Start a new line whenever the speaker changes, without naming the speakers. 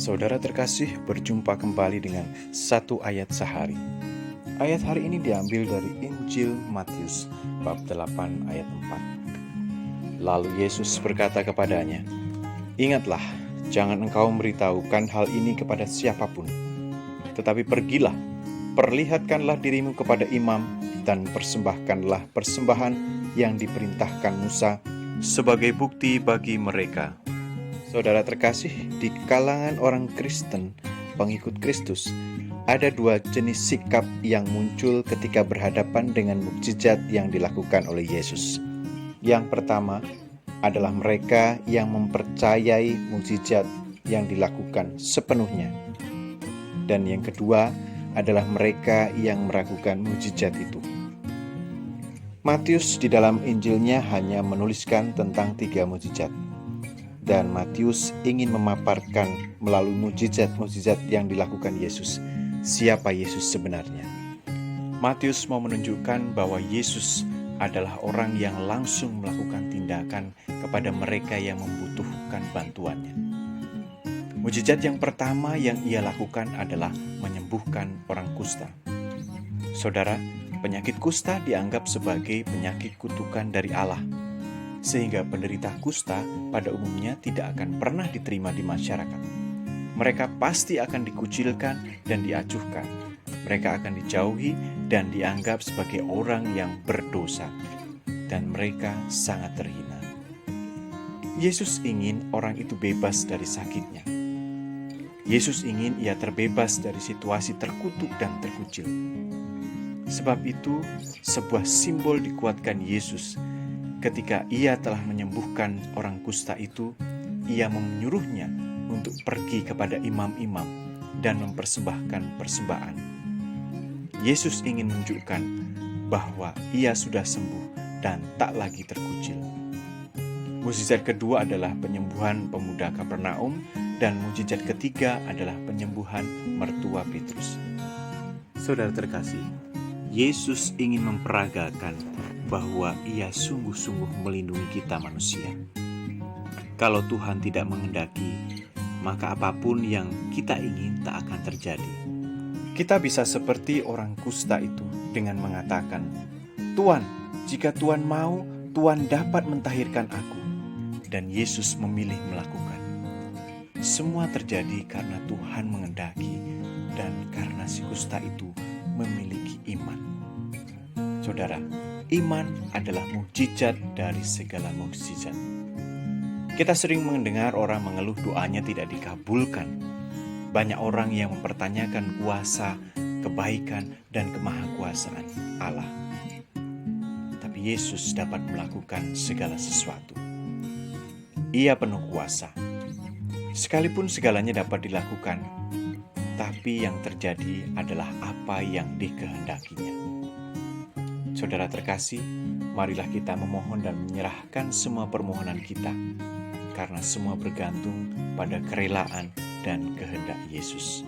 Saudara terkasih, berjumpa kembali dengan satu ayat sehari. Ayat hari ini diambil dari Injil Matius bab 8 ayat 4. Lalu Yesus berkata kepadanya, "Ingatlah, jangan engkau memberitahukan hal ini kepada siapapun. Tetapi pergilah, perlihatkanlah dirimu kepada imam dan persembahkanlah persembahan yang diperintahkan Musa sebagai bukti bagi mereka." Saudara terkasih, di kalangan orang Kristen, pengikut Kristus, ada dua jenis sikap yang muncul ketika berhadapan dengan mukjizat yang dilakukan oleh Yesus. Yang pertama adalah mereka yang mempercayai mukjizat yang dilakukan sepenuhnya. Dan yang kedua adalah mereka yang meragukan mukjizat itu. Matius di dalam Injilnya hanya menuliskan tentang 3 mukjizat. Dan Matius ingin memaparkan melalui mukjizat-mukjizat yang dilakukan Yesus, siapa Yesus sebenarnya. Matius mau menunjukkan bahwa Yesus adalah orang yang langsung melakukan tindakan kepada mereka yang membutuhkan bantuannya. Mukjizat yang pertama yang ia lakukan adalah menyembuhkan orang kusta. Saudara, penyakit kusta dianggap sebagai penyakit kutukan dari Allah, sehingga penderita kusta pada umumnya tidak akan pernah diterima di masyarakat. Mereka pasti akan dikucilkan dan diacuhkan. Mereka akan dijauhi dan dianggap sebagai orang yang berdosa, dan mereka sangat terhina. Yesus ingin orang itu bebas dari sakitnya. Yesus ingin ia terbebas dari situasi terkutuk dan terkucil. Sebab itu, sebuah simbol dikuatkan Yesus. Ketika ia telah menyembuhkan orang kusta itu, ia menyuruhnya untuk pergi kepada imam-imam dan mempersembahkan persembahan. Yesus ingin menunjukkan bahwa ia sudah sembuh dan tak lagi terkucil. Mukjizat kedua adalah penyembuhan pemuda Kapernaum, dan mukjizat ketiga adalah penyembuhan mertua Petrus. Saudara terkasih, Yesus ingin memperagakan bahwa ia sungguh-sungguh melindungi kita manusia. Kalau Tuhan tidak menghendaki, maka apapun yang kita ingin tak akan terjadi. Kita bisa seperti orang kusta itu dengan mengatakan, "Tuan, jika Tuan mau, Tuan dapat mentahirkan aku." Dan Yesus memilih melakukan. Semua terjadi karena Tuhan menghendaki dan karena si kusta itu memiliki iman. Saudara, iman adalah mukjizat dari segala mukjizat. Kita sering mendengar orang mengeluh doanya tidak dikabulkan. Banyak orang yang mempertanyakan kuasa, kebaikan, dan kemahakuasaan Allah. Tapi Yesus dapat melakukan segala sesuatu. Ia penuh kuasa. Sekalipun segalanya dapat dilakukan, tapi yang terjadi adalah apa yang dikehendakinya. Saudara terkasih, marilah kita memohon dan menyerahkan semua permohonan kita, karena semua bergantung pada kerelaan dan kehendak Yesus.